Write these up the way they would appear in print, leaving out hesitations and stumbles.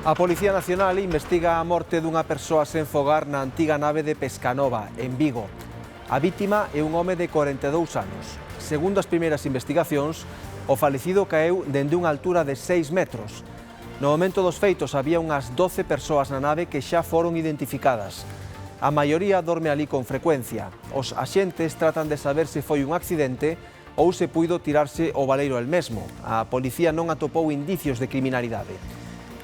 A Policía Nacional investiga a morte dunha persoa sen fogar na antiga nave de Pescanova, en Vigo. A vítima é un home de 42 anos. Segundo as primeiras investigacións, o falecido caeu dende unha altura de 6 metros. No momento dos feitos había unhas 12 persoas na nave que xa foron identificadas. A maioría dorme ali con frecuencia. Os axentes tratan de saber se foi un accidente ou se puido tirarse o baleiro el mesmo. A policía non atopou indicios de criminalidade.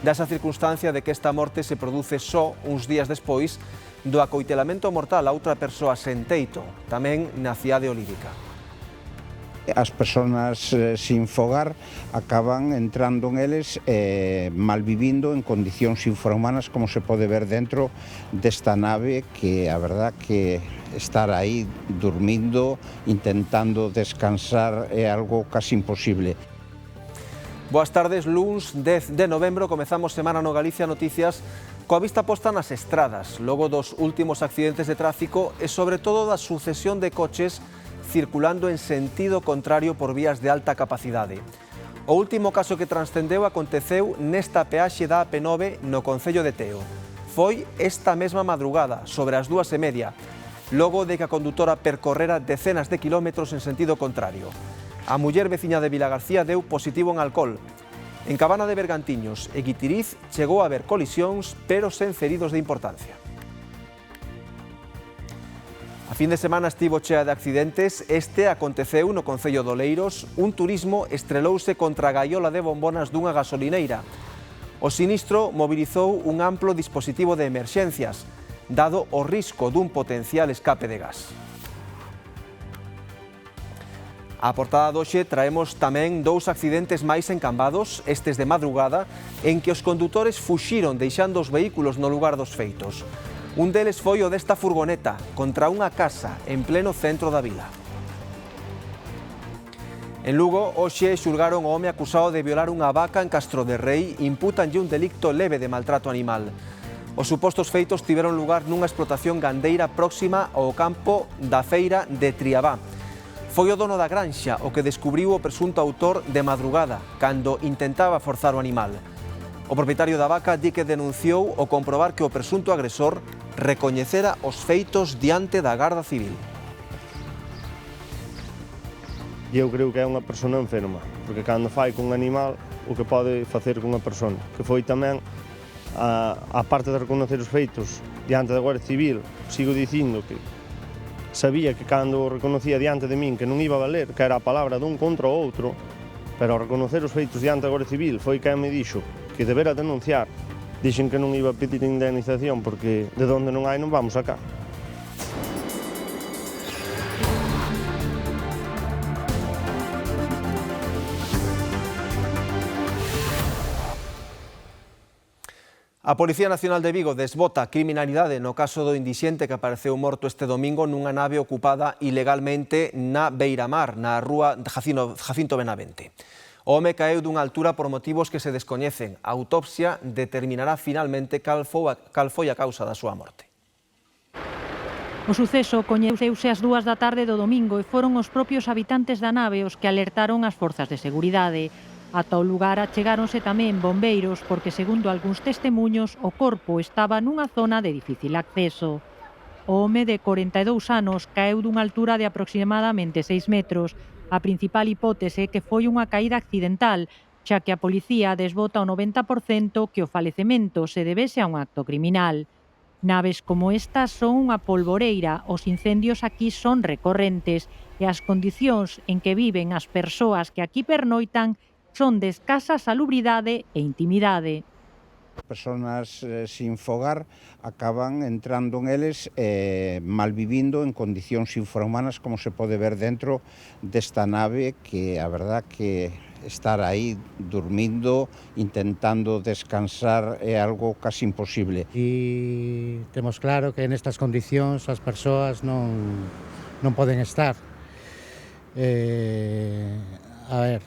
Desa circunstancia de que esta morte se produce só uns días despois do acoitelamento mortal a outra persoa sen teito, tamén na cidade olívica. As persoas sin fogar acaban entrando en eles malvivindo en condicións infrahumanas, como se pode ver dentro desta nave, que a verdad que estar aí dormindo, intentando descansar é algo casi imposible. Boas tardes, luns 10 de novembro comezamos semana no Galicia Noticias coa vista posta nas estradas, logo dos últimos accidentes de tráfico e sobre todo da sucesión de coches circulando en sentido contrario por vías de alta capacidade. O último caso que transcendeu aconteceu nesta peaxe da AP9 no concello de Teo. Foi esta mesma madrugada, sobre as 2:30, logo de que a condutora percorrera decenas de kilómetros en sentido contrario. A muller veciña de Vilagarcía deu positivo en alcohol. En Cabana de Bergantiños e Guitiriz chegou a haber colisións, pero sen feridos de importancia. A fin de semana estivo chea de accidentes. Este aconteceu no concello de Oleiros. Un turismo estrelouse contra a gaiola de bombonas dunha gasolineira. O sinistro mobilizou un amplo dispositivo de emerxencias, dado o risco dun potencial escape de gas. A portada doxe traemos tamén dous accidentes máis encambados, estes de madrugada, en que os condutores fuxiron deixando os vehículos no lugar dos feitos. Un deles foi o desta furgoneta contra unha casa en pleno centro da vila. En Lugo, hoxe xulgaron o home acusado de violar unha vaca en Castro de Rei, impútanlle un delicto leve de maltrato animal. Os supostos feitos tiveron lugar nunha explotación gandeira próxima ao campo da feira de Triabá. Foi o dono da granxa o que descubriu o presunto autor de madrugada, cando intentaba forzar o animal. O propietario da vaca di que denunciou o comprobar que o presunto agresor recoñecera os feitos diante da Garda Civil. Eu creo que é unha persona enferma, porque cando fai con un animal o que pode facer con unha persona, que foi tamén a parte de reconocer os feitos diante da Guardia Civil. Sigo dicindo que sabía que cando o reconocía diante de min que non iba a valer, que era a palabra dun contra o outro, pero ao reconocer os feitos diante da Guardia Civil foi quen me dixo que debera denunciar. Dixen que non iba a pedir indemnización porque de onde non hai non vamos sacar. A Policía Nacional de Vigo desbota criminalidade no caso do indixente que apareceu morto este domingo nunha nave ocupada ilegalmente na Beiramar, na rúa Jacinto Benavente. O home caeu dunha altura por motivos que se descoñecen. A autopsia determinará finalmente cal foi a causa da súa morte. O suceso coñeceuse ás 2 da tarde do domingo e foron os propios habitantes da nave os que alertaron as forzas de seguridade. Ata o lugar achegáronse tamén bombeiros porque, segundo algúns testemuños, o corpo estaba nunha zona de difícil acceso. O home de 42 anos caeu dunha altura de aproximadamente 6 metros. A principal hipótese é que foi unha caída accidental, xa que a policía desbota o 90% que o falecemento se debese a un acto criminal. Naves como estas son unha polvoreira, os incendios aquí son recorrentes e as condicións en que viven as persoas que aquí pernoitan son de escasa salubridade e intimidade. As persoas sin fogar acaban entrando en eles malvivindo en condicións infrahumanas, como se pode ver dentro desta nave, que a verdad que estar aí dormindo, intentando descansar é algo casi imposible. E temos claro que nestas condicións as persoas non poden estar. A ver,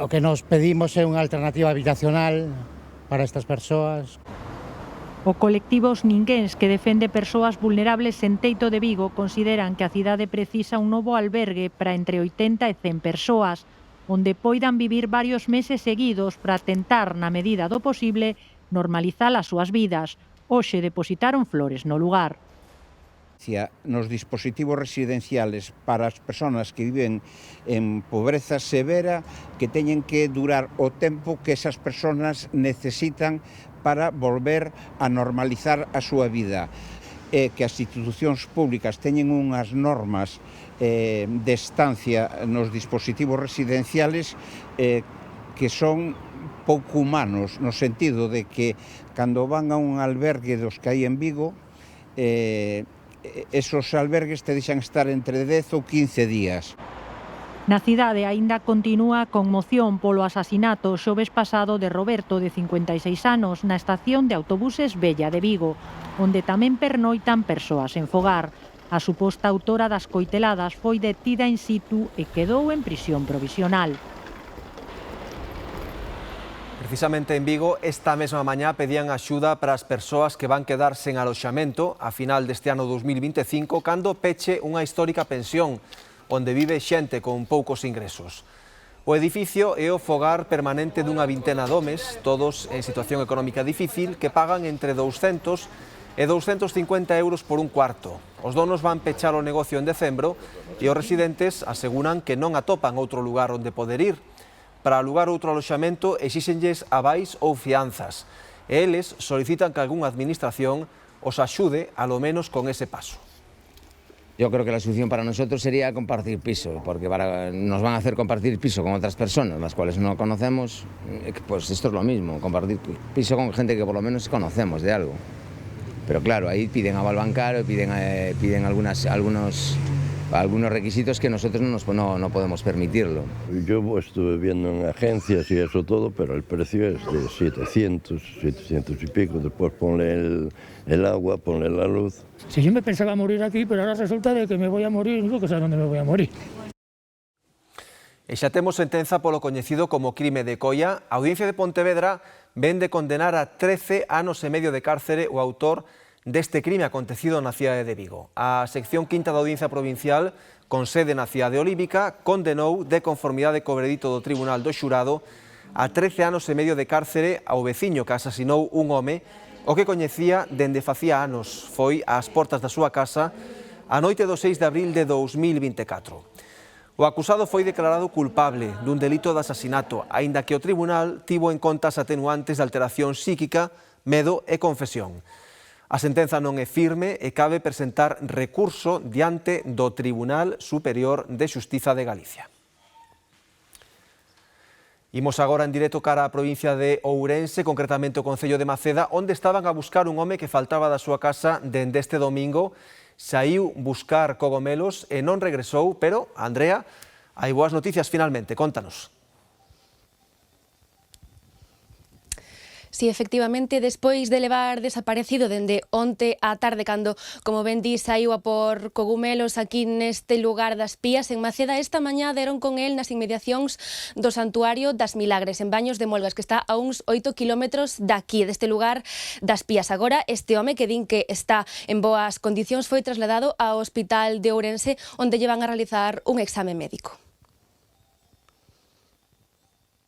o que nos pedimos é unha alternativa habitacional para estas persoas. O colectivo Os Ninguéns, que defende persoas vulnerables en Teito de Vigo, consideran que a cidade precisa un novo albergue para entre 80 e 100 persoas. onde poidan vivir varios meses seguidos para tentar, na medida do posible, normalizar as súas vidas. Hoxe depositaron flores no lugar. Nos dispositivos residenciales para as persoas que viven en pobreza severa, que teñen que durar o tempo que esas persoas necesitan para volver a normalizar a súa vida. Que as institucións públicas teñen unhas normas de estancia nos dispositivos residenciales que son pouco humanos, no sentido de que cando van a un albergue dos que hai en Vigo, esos albergues te deixan estar entre 10 ou 15 días. Na cidade aínda continúa a conmoción polo asasinato xoves pasado de Roberto, de 56 anos, na estación de autobuses Vella de Vigo, onde tamén pernoitan persoas en fogar. A suposta autora das coiteladas foi detida in situ e quedou en prisión provisional. Precisamente en Vigo, esta mesma mañá pedían axuda para as persoas que van quedar sen aloxamento a final deste ano 2025 cando peche unha histórica pensión onde vive xente con poucos ingresos. O edificio é o fogar permanente dunha vintena de homes, todos en situación económica difícil, que pagan entre 200 e 250 euros por un cuarto. Os donos van pechar o negocio en decembro e os residentes aseguran que non atopan outro lugar onde poder ir. Para alugar outro aloxamento exíxenlles avais ou fianzas e eles solicitan que algunha administración os axude, alo menos con ese paso. Yo creo que la solución para nosotros sería compartir piso, porque nos van a hacer compartir piso con otras personas, las cuales no conocemos, pues esto es lo mismo, compartir piso con gente que por lo menos conocemos de algo. Pero claro, ahí piden aval bancario, piden algunos requisitos que nosotros no podemos permitirlo. Yo estuve viendo en agencias y eso todo, pero el precio es de 700 y pico. Después ponle el agua, ponle la luz. Si yo me pensaba morir aquí, pero ahora resulta de que me voy a morir, no sé dónde me voy a morir. E xa temos sentenza polo coñecido como crime de Coia. A Audiencia de Pontevedra ven de condenar a 13 anos e medio de cárcere o autor deste crime acontecido na cidade de Vigo. A sección quinta da Audiencia Provincial, con sede na cidade olímpica, condenou de conformidade co veredito do Tribunal do Xurado a 13 anos e medio de cárcere ao veciño que asasinou un home o que coñecía dende facía anos. Foi ás portas da súa casa a noite do 6 de abril de 2024. O acusado foi declarado culpable dun delito de asasinato, aínda que o tribunal tivo en conta as atenuantes de alteración psíquica, medo e confesión. A sentenza non é firme e cabe presentar recurso diante do Tribunal Superior de Xustiza de Galicia. Imos agora en directo cara á provincia de Ourense, concretamente o concello de Maceda, onde estaban a buscar un home que faltaba da súa casa dende este domingo. Saíu buscar cogomelos e non regresou, pero, Andrea, hai boas noticias finalmente, contanos. Si, efectivamente, despois de levar desaparecido dende onte á tarde, cando, como ben di, saiu a por cogumelos aquí neste lugar das Pías, en Maceda, esta mañá deron con el nas inmediacións do Santuario das Milagres, en Baños de Molgas, que está a uns 8 kilómetros daqui, deste lugar das Pías. Agora, este home que din que está en boas condicións foi trasladado ao Hospital de Ourense, onde lle van a realizar un exame médico.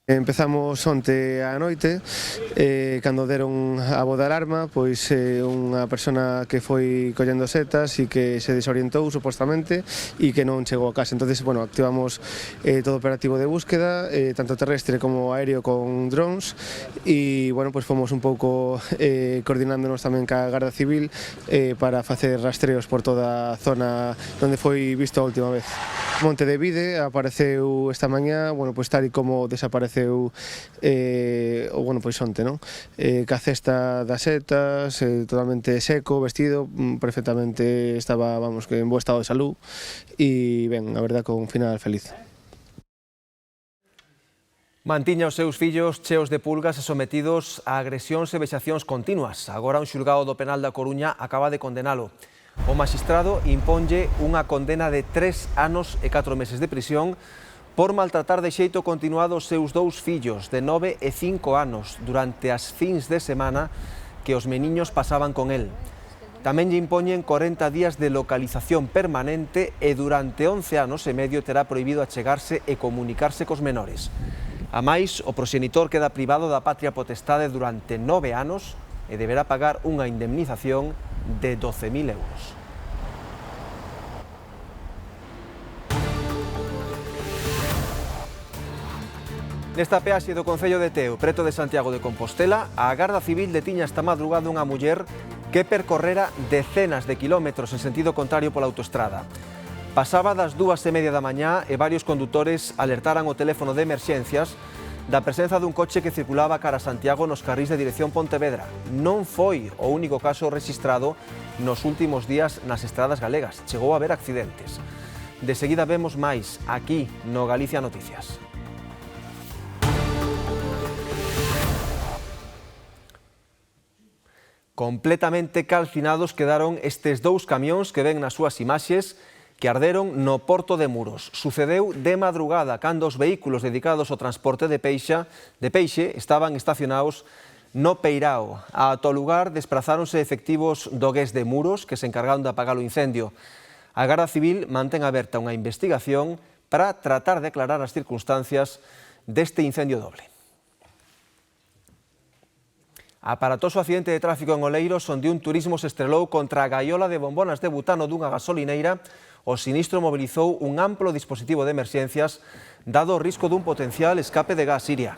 Empezamos onte á noite, cando deron a voz de alarma, pois unha persona que foi collendo setas e que se desorientou supostamente e que non chegou a casa. Entonces, bueno, activamos todo operativo de búsqueda, tanto terrestre como aéreo con drones e, bueno, pois fomos un pouco coordinándonos tamén ca Garda Civil para facer rastreos por toda a zona onde foi visto a última vez. Monte de Vide apareceu esta mañá, bueno, pois tal e como desapareceu bueno, pois onte, non? Ca cesta das setas, totalmente seco, vestido, perfectamente estaba, vamos, que en bo estado de salud e, ben, a verdad, con un final feliz. Mantiña os seus fillos cheos de pulgas e sometidos a agresións e vexacións continuas. Agora un xulgado do penal da Coruña acaba de condenalo. O magistrado imponlle unha condena de 3 anos e 4 meses de prisión por maltratar de xeito continuado os seus dous fillos de 9 e 5 anos durante as fins de semana que os meniños pasaban con el. Tamén lle impoñen 40 días de localización permanente e durante 11 anos e medio terá prohibido achegarse e comunicarse cos menores. A máis, o proxenitor queda privado da patria potestade durante 9 anos e deberá pagar unha indemnización de 12.000 euros. Nesta peaxe do Concello de Teo, preto de Santiago de Compostela, a Garda Civil detiña esta madrugada unha muller que percorrera decenas de kilómetros en sentido contrario pola autoestrada. Pasaba das 2:30 da mañá e varios condutores alertaran o teléfono de emerxencias da presenza dun coche que circulaba cara a Santiago nos carrís de dirección Pontevedra. Non foi o único caso rexistrado nos últimos días nas estradas galegas. Chegou a haber accidentes. De seguida vemos máis aquí no Galicia Noticias. Completamente calcinados quedaron estes dous camións que ven nas súas imaxes que arderon no Porto de Muros. Sucedeu de madrugada cando os vehículos dedicados ao transporte de peixe estaban estacionados no Peirao. Ata o lugar desprazáronse efectivos do GES de Muros que se encargaron de apagar o incendio. A Garda Civil mantén aberta unha investigación para tratar de aclarar as circunstancias deste incendio doble. Aparatoso accidente de tráfico en Oleiros onde un turismo se estrelou contra a gaiola de bombonas de butano dunha gasolineira. O sinistro mobilizou un amplo dispositivo de emerxencias dado o risco dun potencial escape de gas, Siria.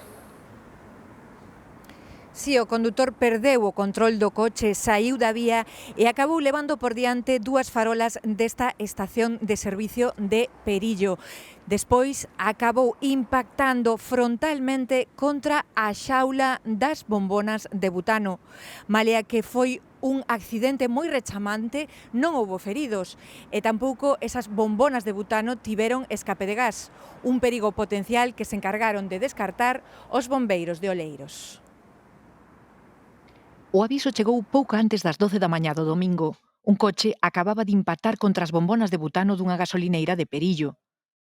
Si, o condutor perdeu o control do coche, saiu da vía e acabou levando por diante dúas farolas desta estación de servicio de Perillo. Despois acabou impactando frontalmente contra a xaula das bombonas de butano. Malia que foi un accidente moi rechamante, non houbo feridos e tampouco esas bombonas de butano tiveron escape de gas, un perigo potencial que se encargaron de descartar os bombeiros de Oleiros. O aviso chegou pouco antes das 12 da mañá do domingo. Un coche acababa de impactar contra as bombonas de butano dunha gasolineira de Perillo.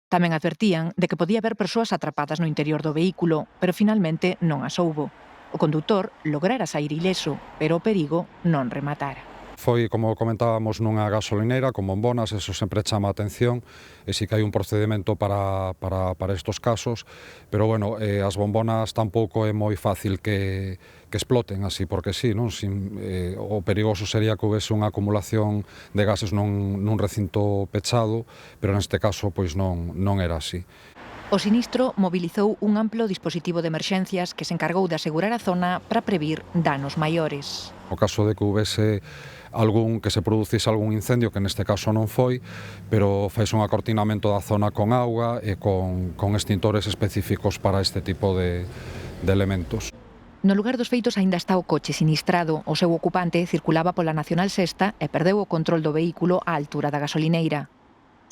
Tamén advertían de que podía haber persoas atrapadas no interior do vehículo, pero finalmente non as houbo. O condutor lograra sair ileso, pero o perigo non rematara. Foi, como comentábamos, nunha gasolineira con bombonas, eso sempre chama a atención, e si que hai un procedimento para estos casos, pero, bueno, as bombonas tampouco é moi fácil que exploten así, porque sí, non? O perigoso sería que houvese unha acumulación de gases nun recinto pechado, pero neste caso, pois non era así. O sinistro mobilizou un amplo dispositivo de emerxencias que se encargou de asegurar a zona para previr danos maiores. O caso de que houvese que se producise algún incendio, que neste caso non foi, pero faise un acortinamento da zona con auga e con extintores específicos para este tipo de elementos. No lugar dos feitos aínda está o coche sinistrado. O seu ocupante circulaba pola Nacional Sexta e perdeu o control do vehículo á altura da gasolineira.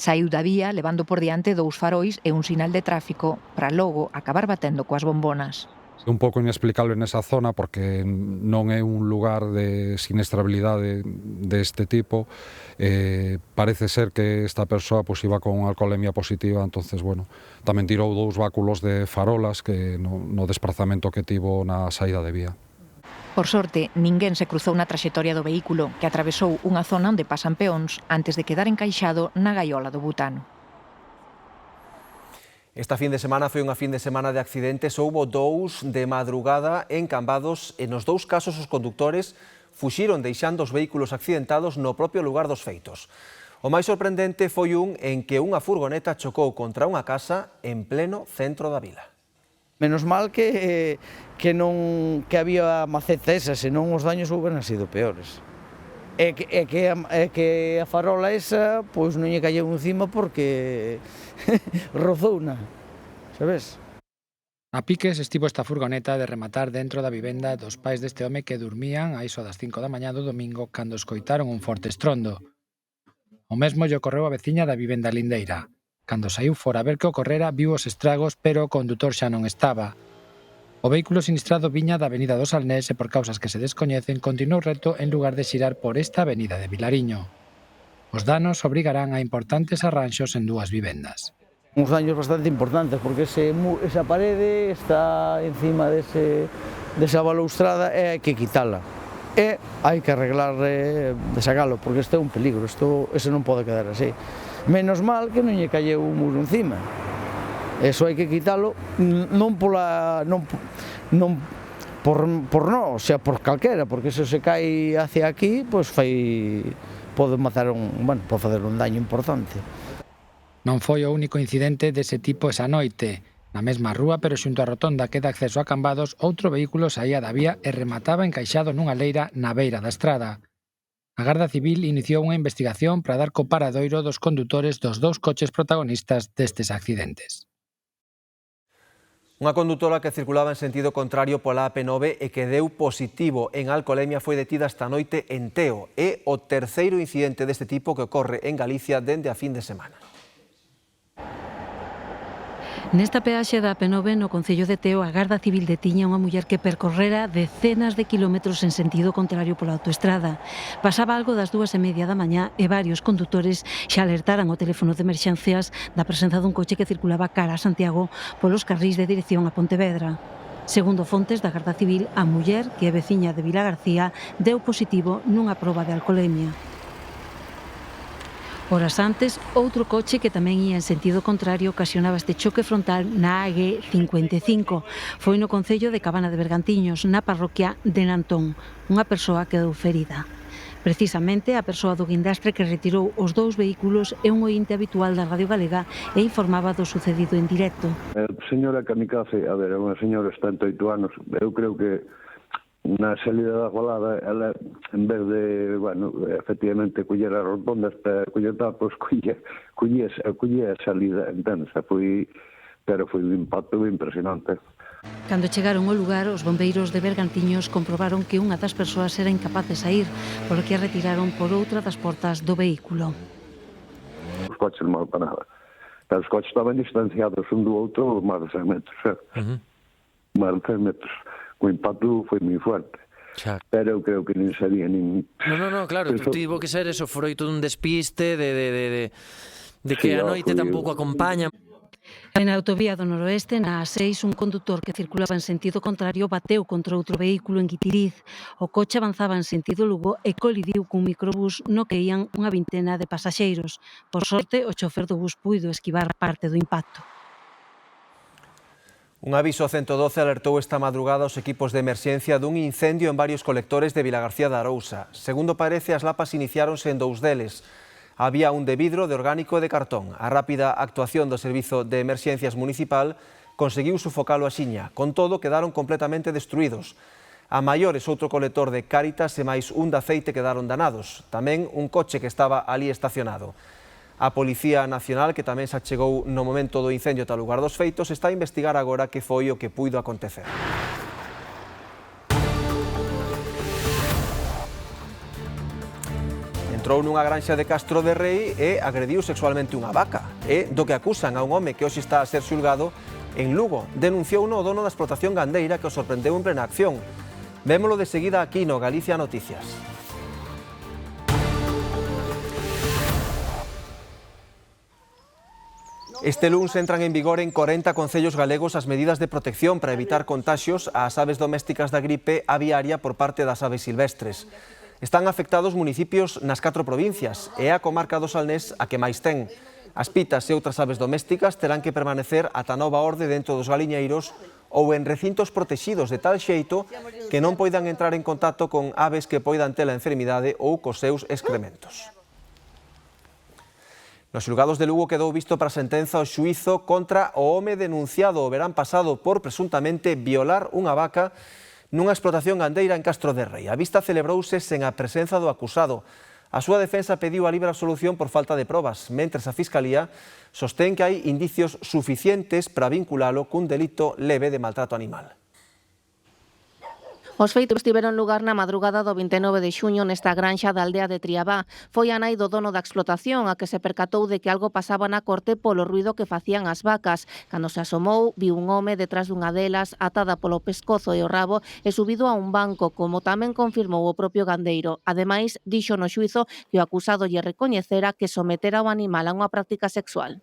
Saiu da vía levando por diante dous farois e un sinal de tráfico para logo acabar batendo coas bombonas. É un pouco inexplicable nesa zona porque non é un lugar de siniestrabilidade deste tipo. Parece ser que esta persoa iba con alcoholemia positiva, entonces, bueno, tamén tirou dous báculos de farolas que no desprazamento que tivo na saída de vía. Por sorte, ninguén se cruzou na traxectoria do vehículo, que atravesou unha zona onde pasan peóns antes de quedar encaixado na gaiola do butano. Esta fin de semana foi unha fin de semana de accidentes. Houbo dous de madrugada en Cambados e nos dous casos os condutores fuxiron deixando os vehículos accidentados no propio lugar dos feitos. O máis sorprendente foi un en que unha furgoneta chocou contra unha casa en pleno centro da vila. Menos mal que había maceta esa, senón os daños houberan sido peores. E que a farola esa, pois non lle calleu encima porque rozouna, sabes? A piques estivo esta furgoneta de rematar dentro da vivenda dos pais deste home que dormían a iso das 5 da mañá do domingo cando escoitaron un forte estrondo. O mesmo lle ocorreu a veciña da vivenda lindeira. Cando saiu fora a ver que ocorrera, viu os estragos, pero o condutor xa non estaba. O vehículo sinistrado viña da avenida do Salnés e por causas que se descoñecen continuou recto en lugar de xirar por esta avenida de Vilariño. Os danos obrigarán a importantes arranxos en dúas vivendas. Uns daños bastante importantes porque esa parede está encima desa balustrada e hai que quitala. e hai que arreglar de sacalo, porque isto é un peligro, ese non pode quedar así. Menos mal que non lle caeu un muro encima. Eso hai que quitalo, non por xa por calquera, porque se se cae hacia aquí, pois pode facer un daño importante. Non foi o único incidente dese tipo esa noite. Na mesma rúa, pero xunto á rotonda que dá acceso a Cambados, outro vehículo saía da vía e remataba encaixado nunha leira na beira da estrada. A Garda Civil iniciou unha investigación para dar co paradoiro dos condutores dos dous coches protagonistas destes accidentes. Unha condutora que circulaba en sentido contrario pola AP9 e que deu positivo en alcolemia foi detida esta noite en Teo. É o terceiro incidente deste tipo que ocorre en Galicia dende a fin de semana. Nesta peaxe da AP9 no concello de Teo, a Garda Civil detiña unha muller que percorrera decenas de kilómetros en sentido contrario pola autoestrada. Pasaba algo das 2:30 da mañá e varios condutores xa alertaran o teléfono de emerxencias da presenza dun coche que circulaba cara a Santiago polos carrís de dirección a Pontevedra. Segundo fontes da Garda Civil, a muller, que é veciña de Vilagarcía, deu positivo nunha proba de alcolemia. Horas antes, outro coche que tamén ía en sentido contrario ocasionaba este choque frontal na AG55. Foi no concello de Cabana de Bergantiños, na parroquia de Nantón. Unha persoa quedou ferida. Precisamente, a persoa do guindastre que retirou os dous vehículos é un ointe habitual da Radio Galega e informaba do sucedido en directo. Señora Kamikaze, a ver, é unha señora de 78 anos, eu creo que na salida da golada, ela, en vez de, efectivamente, coller as rotondas para coller tapos, coller a salida, entendes? Pero foi un impacto impresionante. Cando chegaron ao lugar, os bombeiros de Bergantiños comprobaron que unha das persoas era incapaz de sair, polo que a retiraron por outra das portas do vehículo. Os coches mal para nada. Pero os coches estaban distanciados un do outro máis de 100 metros. Máis de 100 metros. O impacto foi moi fuerte. Pero eu creo que non sabía nin... No, claro, tivo que ser eso, froito dun despiste de que a noite tampouco acompaña. Na autovía do Noroeste, na A6, un condutor que circulaba en sentido contrario bateu contra outro vehículo en Guitiriz. O coche avanzaba en sentido Lugo e colidiu cun microbús no que ían unha vintena de pasaxeiros. Por sorte, o chofer do bus puido esquivar parte do impacto. Un aviso 112 alertou esta madrugada os equipos de emerxencia dun incendio en varios colectores de Vilagarcía de Arousa. Segundo parece, as lapas iniciáronse en dous deles. Había un de vidro, de orgánico e de cartón. A rápida actuación do Servizo de Emerxencias Municipal conseguiu sufocalo axiña. Con todo, quedaron completamente destruídos. A maiores, outro colector de Cáritas e máis un de aceite quedaron danados. Tamén un coche que estaba ali estacionado. A Policía Nacional, que tamén se achegou no momento do incendio ata o lugar dos feitos, está a investigar agora que foi o que puido acontecer. Entrou nunha granxa de Castro de Rei e agrediu sexualmente unha vaca. É do que acusan a un home que hoxe está a ser xulgado en Lugo. Denunciou o dono da explotación gandeira que o sorprendeu en plena acción. Vémolo de seguida aquí no Galicia Noticias. Este luns entran en vigor en 40 concellos galegos as medidas de protección para evitar contaxios ás aves domésticas da gripe aviaria por parte das aves silvestres. Están afectados municipios nas 4 provincias e a comarca do Salnés a que máis ten. As pitas e outras aves domésticas terán que permanecer ata nova orde dentro dos galiñeiros ou en recintos protexidos de tal xeito que non poidan entrar en contacto con aves que poidan ter a enfermidade ou cos seus excrementos. Nos xulgados de Lugo quedou visto para sentenza o xuízo contra o home denunciado o verán pasado por presuntamente violar unha vaca nunha explotación gandeira en Castro de Rei. A vista celebrouse sen a presenza do acusado. A súa defensa pediu a libre absolución por falta de probas, mentres a Fiscalía sostén que hai indicios suficientes para vinculalo cun delito leve de maltrato animal. Os feitos tiveron lugar na madrugada do 29 de xuño nesta granxa da aldea de Triabá. Foi a nai do dono da explotación a que se percatou de que algo pasaba na corte polo ruido que facían as vacas. Cando se asomou, viu un home detrás dunha delas atada polo pescozo e o rabo e subido a un banco, como tamén confirmou o propio gandeiro. Ademais, dixo no xuízo que o acusado lle recoñecera que sometera o animal a unha práctica sexual.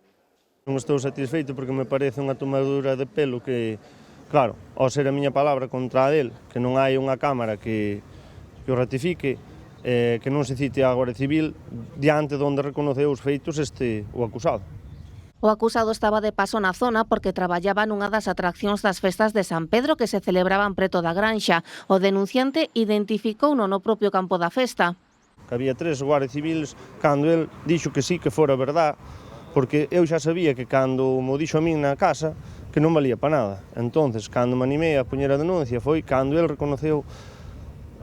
Non estou satisfeito porque me parece unha tomadura de pelo que... Claro, ao ser a miña palabra contra a del, que non hai unha cámara que que o ratifique, que non se cite a Guardia Civil diante de onde reconoceu os feitos o acusado. O acusado estaba de paso na zona porque traballaba nunha das atraccións das festas de San Pedro que se celebraban preto da granxa. O denunciante identificouno no propio campo da festa. Que había 3 guardias civiles cando el dixo que sí, que fora verdad, porque eu xa sabía que cando mo dixo a min na casa que non valía para nada. Entonces, cando me animei a poñer a denuncia foi cando el reconoceu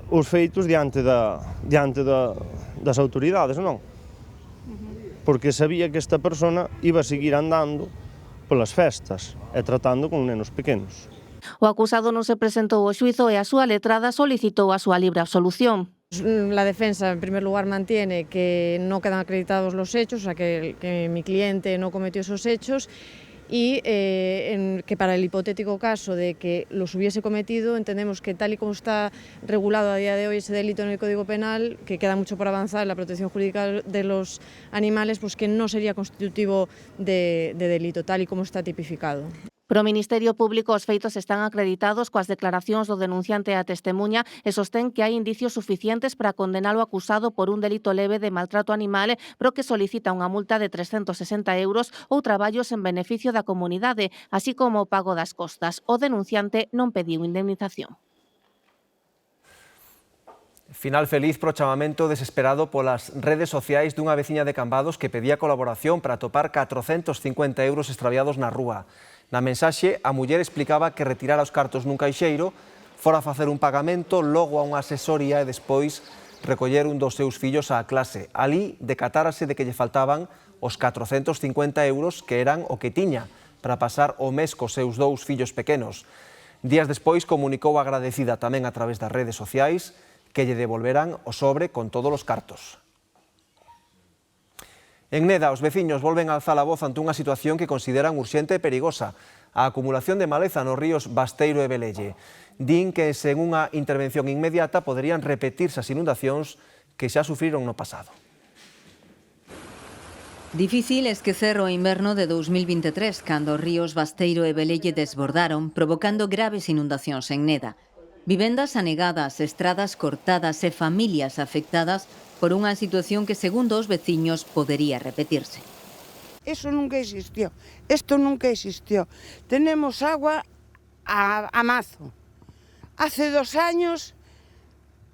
os feitos diante das autoridades, non? Porque sabía que esta persona iba a seguir andando polas festas e tratando con nenos pequenos. O acusado non se presentou ao xuízo e a súa letrada solicitou a súa libre absolución. La defensa, en primer lugar, mantiene que no quedan acreditados los hechos, o sea, que mi cliente no cometió esos hechos y que para el hipotético caso de que los hubiese cometido, entendemos que tal y como está regulado a día de hoy ese delito en el Código Penal, que queda mucho por avanzar en la protección jurídica de los animales, pues que no sería constitutivo de delito, tal y como está tipificado. Pro Ministerio Público os feitos están acreditados coas declaracións do denunciante e a testemuña e sostén que hai indicios suficientes para condenar o acusado por un delito leve de maltrato animal, pero que solicita unha multa de 360 euros ou traballos en beneficio da comunidade, así como o pago das costas. O denunciante non pediu indemnización. Final feliz pro chamamento desesperado polas redes sociais dunha veciña de Cambados que pedía colaboración para topar 450 euros extraviados na rúa. Na mensaxe, a muller explicaba que retirar os cartos nun caixeiro, fora facer un pagamento, logo a unha asesoría e despois recoller un dos seus fillos á clase. Alí decatárase de que lle faltaban os 450 euros que eran o que tiña para pasar o mes cos seus 2 fillos pequenos. Días despois comunicou agradecida tamén a través das redes sociais que lle devolveran o sobre con todos os cartos. En Neda, os veciños volven a alzar a voz ante unha situación que consideran urxente e perigosa, a acumulación de maleza nos ríos Basteiro e Velelle. Din que sen unha intervención inmediata poderían repetirse as inundacións que xa sufriron no pasado. Difícil esquecer o inverno de 2023, cando os ríos Basteiro e Velelle desbordaron, provocando graves inundacións en Neda. Vivendas anegadas, estradas cortadas e familias afectadas por unha situación que, segundo os veciños, podería repetirse. Eso nunca existió, esto nunca existió. Tenemos agua a mazo. Hace 2 años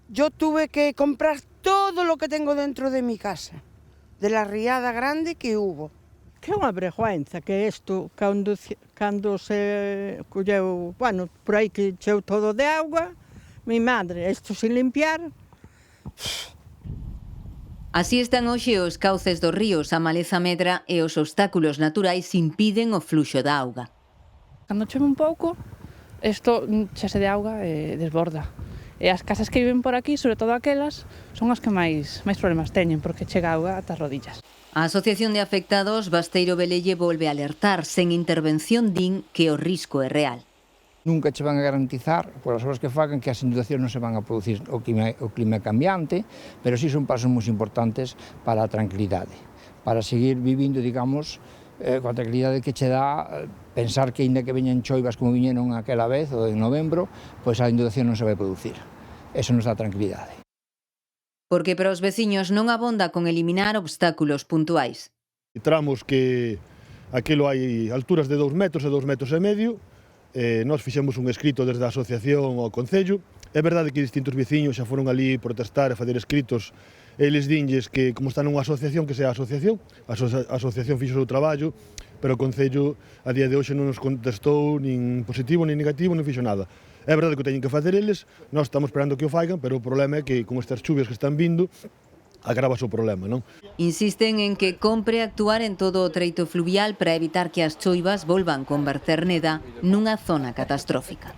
yo tuve que comprar todo lo que tengo dentro de mi casa, de la riada grande que hubo. Que é unha vergüenza que isto, cando se colleu, bueno, por aí que cheu todo de auga, mi madre, isto sin limpiar. Así están hoxe os cauces dos ríos, a maleza medra e os obstáculos naturais impiden o fluxo da auga. Cando chove un pouco, isto chase de auga e desborda. E as casas que viven por aquí, sobre todo aquelas, son as que máis problemas teñen, porque chega auga ata as rodillas. A Asociación de Afectados Basteiro Velelle volve a alertar, sen intervención din que o risco é real. Nunca che van a garantizar, polas horas que fagan, que as inundacións non se van a producir. O clima é cambiante, pero sí son pasos moi importantes para a tranquilidade, para seguir vivindo, digamos, coa tranquilidade que che dá pensar que, ainda que veñan choivas como viñeron aquela vez, ou en novembro, pois a inundación non se vai producir. Eso nos dá tranquilidade. Porque para os veciños non abonda con eliminar obstáculos puntuais. Tramos que aquilo hai alturas de 2 metros e 2,5 metros, nós fixemos un escrito desde a asociación ao Concello. É verdade que distintos veciños xa foron ali protestar e facer escritos. Eles dinlles que, como están nunha asociación, que sea a asociación fixo o seu traballo, pero o Concello a día de hoxe non nos contestou nin positivo, nin negativo, non fixo nada. É verdade que o teñen que facer eles, nós estamos esperando que o faigan, pero o problema é que con estas chuvias que están vindo, agravas o problema, non? Insisten en que compre actuar en todo o treito fluvial para evitar que as choivas volvan converter Neda nunha zona catastrófica.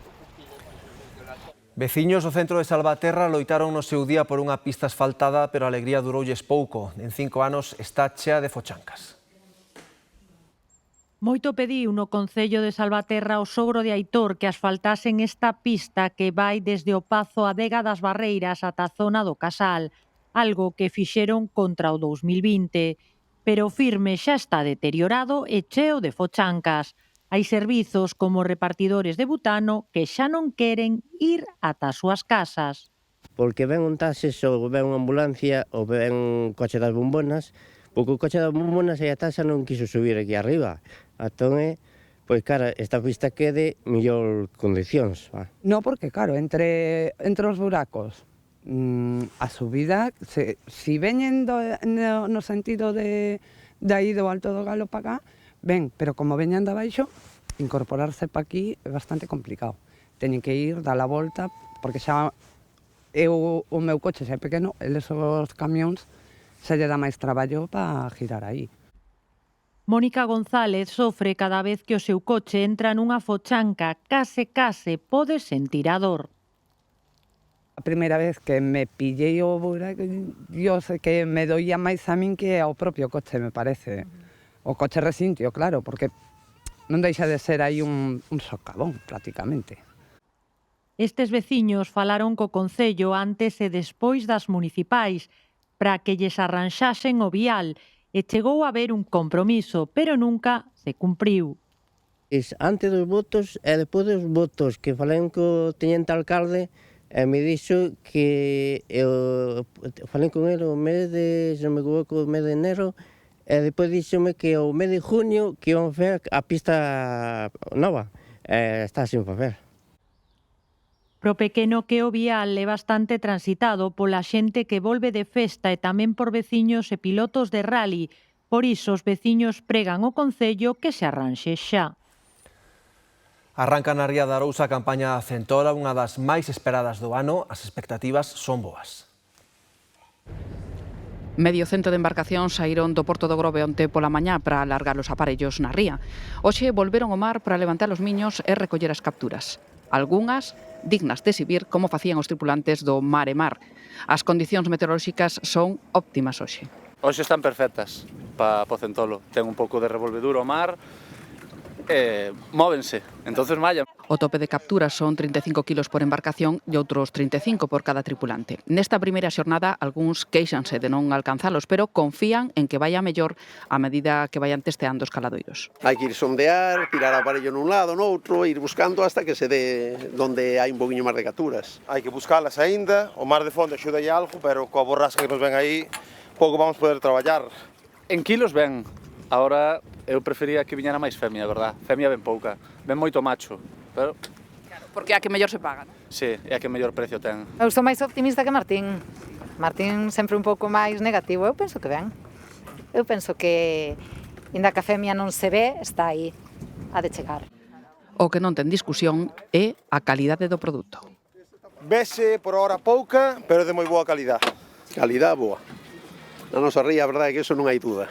Veciños do centro de Salvaterra loitaron no seu día por unha pista asfaltada, pero a alegría duroulles pouco. En 5 anos está chea de fochancas. Moito pediu no Concello de Salvaterra o sogro de Aitor que asfaltasen esta pista que vai desde o Pazo a Dega das Barreiras ata a zona do Casal, algo que fixeron contra o 2020, pero o firme xa está deteriorado e cheo de fochancas. Hai servizos como repartidores de butano que xa non queren ir ata as súas casas. porque ven un taxis ou ven unha ambulancia ou ven un coche das bombonas, porque o coche das bombonas e a taxa non quiso subir aquí arriba. Entón, pois, cara, esta pista quede mellor condicións. No, porque, claro, entre os buracos, a subida, si veñen no sentido de aí do Alto do Galo para cá, ben, pero como veñan de abaixo, incorporarse para aquí é bastante complicado. Teñen que ir, dar a volta, porque xa o meu coche xa é pequeno, eles os camións se lle dá máis traballo para girar aí. Mónica González sofre cada vez que o seu coche entra nunha fochanca, case pode sentir a dor. A primeira vez que me pillei o buraco, yo sei que me doía máis a min que ao propio coche, me parece. O coche resintio, claro, porque non deixa de ser aí un socavón, prácticamente. Estes veciños falaron co Concello antes e despois das municipais para que lles arranxasen o vial e chegou a haber un compromiso, pero nunca se cumpriu. Antes dos votos e depois dos votos que falei co teñente alcalde e me dixo que falei con ele o mes de, se non me equivoco, o mes de enero e depois díxome que o mes de junio que iban a fer a pista nova está sin facer. Pro pequeno que o vial é bastante transitado pola xente que volve de festa e tamén por veciños e pilotos de rally. Por iso os veciños pregan ao Concello que se arranxe xa. Arranca na ría de Arousa a campaña Centola, unha das máis esperadas do ano. As expectativas son boas. Medio cento de embarcacións saíron do Porto do Grove onte pola mañá para alargar os aparellos na ría. Hoxe volveron ao mar para levantar os miños e recoller as capturas. Algunhas dignas de exhibir como facían os tripulantes do Mar e Mar. As condicións meteorolóxicas son óptimas hoxe. Hoxe están perfectas para o Centolo. Ten un pouco de revolvedura ao mar e móvense, entonces mallan. O tope de capturas son 35 kilos por embarcación e outros 35 por cada tripulante. Nesta primeira xornada, algúns queixanse de non alcanzalos, pero confían en que vaya mellor a medida que vayan testeando os caladoiros. Hai que ir sondear, tirar o aparello nun lado, noutro, ir buscando hasta que se dé donde hai un poquinho máis de capturas. Hai que buscalas aínda, o mar de fondo axuda algo, pero coa borrasca que nos ven aí, pouco vamos poder traballar. En kilos ven, agora eu prefería que viñera máis femia, verdad? Femia ven pouca, ven moito macho. Pero... Claro, porque é a que mellor se paga, non? Sí, é a que mellor precio ten. Eu estou máis optimista que Martín. Martín sempre un pouco máis negativo. Eu penso que ben. Eu penso que, inda que a femia non se ve, está aí, a de chegar. O que non ten discusión é a calidade do produto. Vese por hora pouca, pero de moi boa calidad. Calidad boa. Na nosa ría, a verdade é que eso non hai duda.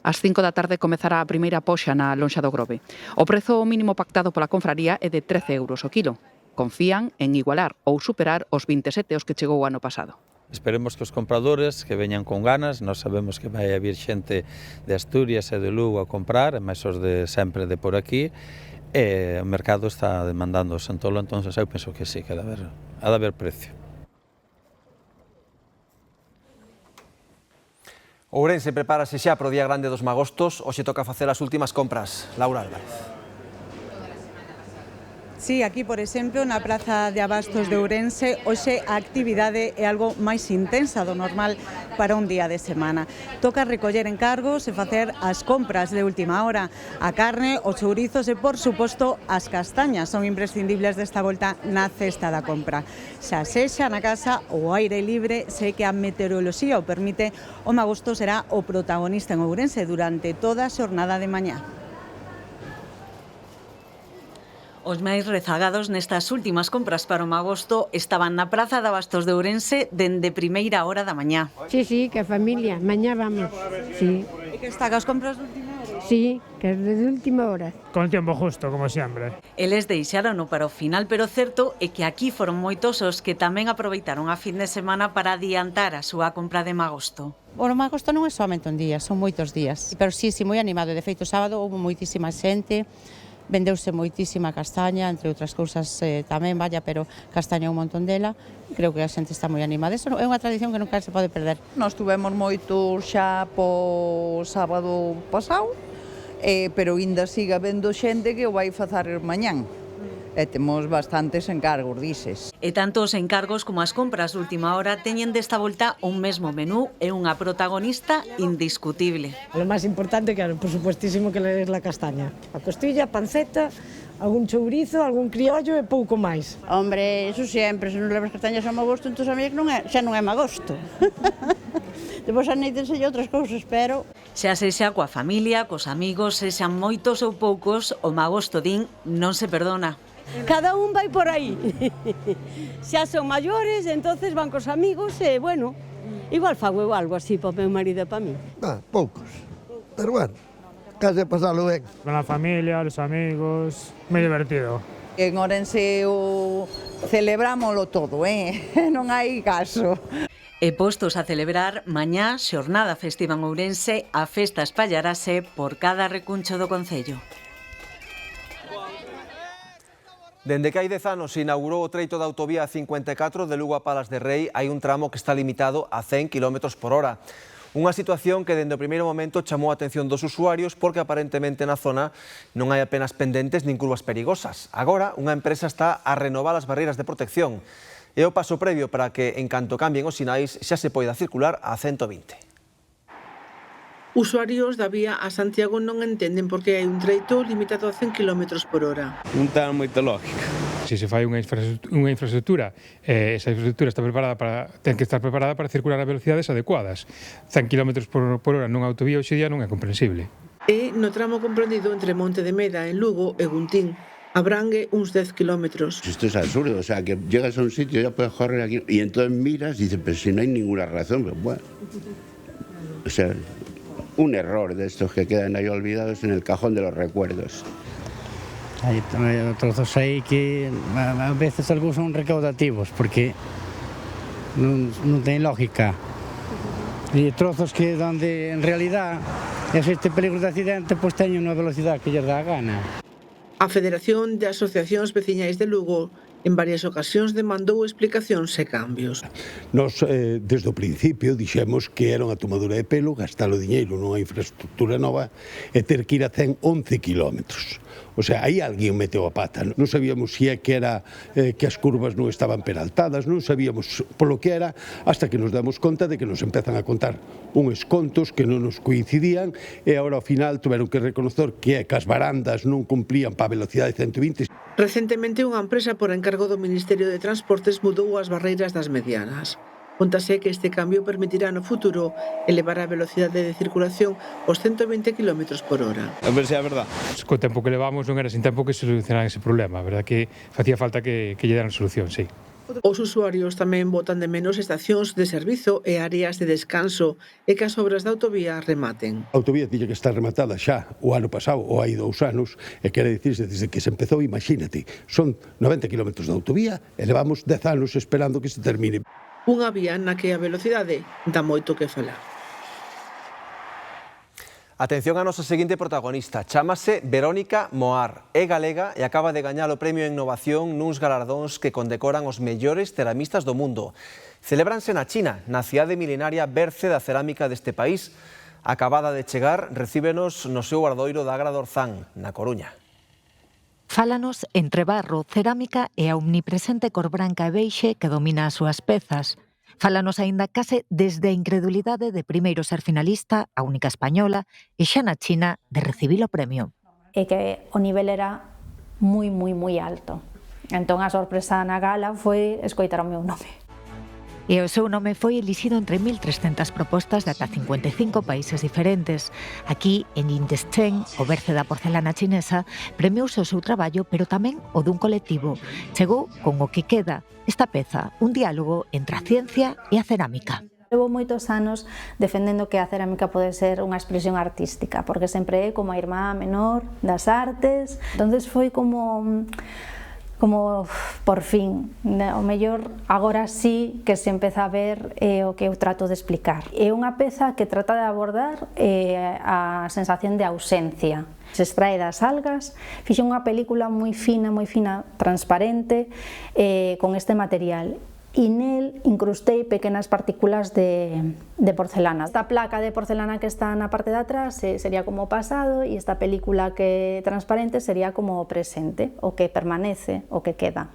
Ás 5 da tarde comezará a primeira poxa na lonxa do Grove. O prezo mínimo pactado pola confraría é de 13 euros o kilo. Confían en igualar ou superar os 27 os que chegou o ano pasado. Esperemos que os compradores que veñan con ganas, nós sabemos que vai haber xente de Asturias e de Lugo a comprar, máis os de sempre de por aquí, e o mercado está demandando o Centolo, entón eu penso que sí, que ha de haber precio. Ourense prepárase xa para o día grande dos magostos. Hoxe toca facer as últimas compras. Laura Álvarez. Sí, aquí, por exemplo, na Praza de Abastos de Ourense, hoxe a actividade é algo máis intensa do normal para un día de semana. Toca recoller encargos e facer as compras de última hora. A carne, os chourizos e, por suposto, as castañas son imprescindibles desta volta na cesta da compra. Xa sexa na casa ou ao aire libre, sei que a meteoroloxía o permite, o magosto será o protagonista en Ourense durante toda a xornada de mañá. Os máis rezagados nestas últimas compras para o magosto estaban na Praza de Abastos de Ourense dende primeira hora da mañá. Sí, que a familia, mañá vamos. Sí. E que está as compras de última hora? Sí, que é de última hora. Con tempo justo, como sempre. Eles deixarono para o final, pero certo é que aquí foron moitos os que tamén aproveitaron a fin de semana para adiantar a súa compra de magosto. O magosto non é somente un día, son moitos días. Pero sí, moi animado. De feito, sábado houve moitísima xente. Vendeuse moitísima castaña, entre outras cousas tamén, pero castaña un montón dela. Creo que a xente está moi animada. Eso é unha tradición que nunca se pode perder. Nós tuvemos moito xa po sábado pasado, pero ainda siga vendo xente que o vai facer mañán. e temos bastantes encargos dises. E tanto os encargos como as compras de última hora teñen desta volta un mesmo menú e unha protagonista indiscutible. Lo máis importante, claro, por supuestísimo que é a castaña. A costilla, a panceta, algún chourizo, algún criollo e pouco máis. Hombre, eso sempre, se non levas castañas a magosto, entón a mí xa non é magosto. Depois anéidense outras cousas, pero... Xa sexa coa familia, cos amigos, sexan moitos ou poucos, o magosto din non se perdona. Cada un vai por aí. Xa son maiores, entonces van cos amigos e, bueno, igual fago eu algo así para o meu marido e para mí. Poucos, pero bueno, case pasalo ben. Con la familia, los amigos, moi divertido. En Ourense celebrámoslo todo, non hai caso. E postos a celebrar, mañá, xornada festiva en Ourense, a festa espallarase por cada recuncho do concello. Dende que hai 10 anos se inaugurou o treito da autovía 54 de Lugo a Palas de Rei, hai un tramo que está limitado a 100 km por hora. Unha situación que dende o primeiro momento chamou a atención dos usuarios porque aparentemente na zona non hai apenas pendentes nin curvas perigosas. Agora, unha empresa está a renovar as barreiras de protección. É o paso previo para que, en canto cambien os sinais, xa se poida circular a 120. Usuarios da vía a Santiago non entenden por que hai un treito limitado a 100 km por hora. Non ten moita lógica. Se se fai unha infraestructura, esa infraestructura está ten que estar preparada para circular a velocidades adecuadas. 100 km por hora nunha autovía hoxe día non é comprensible. E no tramo comprendido entre Monte de Meda en Lugo e Guntín, abrangue uns 10 kilómetros. Esto es absurdo, o sea, que llegas a un sitio y ya puedes correr aquí, y entonces miras y dices, pero si no hay ninguna razón, pues bueno. O sea, un error de estos que quedan ahí olvidados en el cajón de los recuerdos. Hai trozos aí que a veces algúns son recaudativos, porque non ten lógica. E trozos que donde en realidad existe peligro de accidente, pois teñen unha velocidade que lles dá a gana. A Federación de Asociacións Veciñais de Lugo en varias ocasións demandou explicacións e cambios. Nos, desde o principio, dixemos que era unha tomadura de pelo, gastar o diñeiro nunha infraestructura nova e ter que ir a 111 kilómetros. O sea, aí alguén meteu a pata. Non sabíamos se é que era que as curvas non estaban peraltadas, non sabíamos polo que era, hasta que nos damos conta de que nos empezan a contar uns contos que non nos coincidían e agora ao final tuveron que reconocer que as barandas non cumplían para a velocidade de 120. Recentemente unha empresa por encargo do Ministerio de Transportes mudou as barreiras das medianas. Contase que este cambio permitirá no futuro elevar a velocidade de circulación aos 120 km por hora. A ver se é verdad. Co tempo que levamos non era sin tempo que se solucionara ese problema, a verdad que facía falta que lle daran solución, sí. Os usuarios tamén botan de menos estacións de servizo e áreas de descanso e que as obras da autovía rematen. A autovía tiña que estar rematada xa o ano pasado ou hai 2 anos e quere dicirse desde que se empezou, imagínate, son 90 km de autovía e levamos 10 anos esperando que se termine. Unha vía na que a velocidade dá moito que falar. Atención a nosa seguinte protagonista, chámase Verónica Moar, é galega e acaba de gañar o premio en innovación nuns galardóns que condecoran os mellores ceramistas do mundo. Celébranse na China, na cidade milenaria berce da cerámica deste país. Acabada de chegar, recíbenos no seu guardoiro da Agra de Orzán, na Coruña. Fálanos entre barro, cerámica e a omnipresente cor branca e beixe que domina as súas pezas. Fálanos aínda case desde a incredulidade de primeiro ser finalista, a única española, e xa na China de recibir o premio. E que o nivel era moi alto. Entón a sorpresa na gala foi escoitar o meu nome. E o seu nome foi elixido entre 1.300 propostas de ata 55 países diferentes. Aquí, en Yingzheng, o berce da porcelana chinesa, premiouse o seu traballo, pero tamén o dun colectivo. Chegou con o que queda, esta peza, un diálogo entre a ciencia e a cerámica. Levo moitos anos defendendo que a cerámica pode ser unha expresión artística, porque sempre é como a irmá menor das artes. Entonces foi como por fin, o mellor agora sí que se empeza a ver o que eu trato de explicar. É unha peza que trata de abordar a sensación de ausencia. Se extrae das algas, fixe unha película moi fina, transparente, con este material. e nel incrustei pequenas partículas de porcelana. Esta placa de porcelana que está na parte de atrás sería como o pasado e esta película que é transparente sería como o presente, o que permanece, o que queda.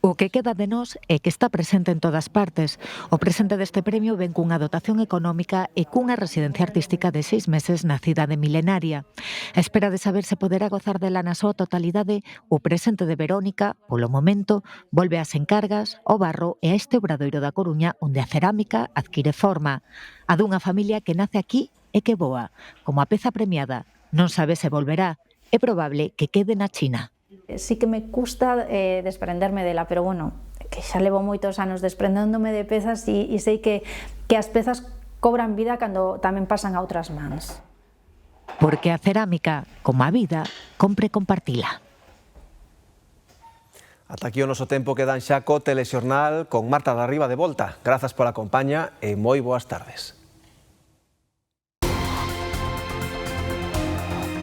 O que queda de nós é que está presente en todas partes. O presente deste premio ven cunha dotación económica e cunha residencia artística de 6 meses na cidade milenaria. A espera de saber se poderá gozar dela na súa totalidade, o presente de Verónica, polo momento, volve ás encargas, ao barro e a este obradoiro da Coruña onde a cerámica adquire forma. A dunha familia que nace aquí e que voa. Como a peza premiada, non sabe se volverá. É probable que quede na China. Sí que me custa desprenderme dela, pero bueno, que xa levo moitos anos desprendéndome de pezas e sei que as pezas cobran vida cando tamén pasan a outras mans. Porque a cerámica, como a vida, compre compartila. Ata aquí o noso tempo queda en xa co Telexornal con Marta Darriba de volta. Grazas pola compaña e moi boas tardes.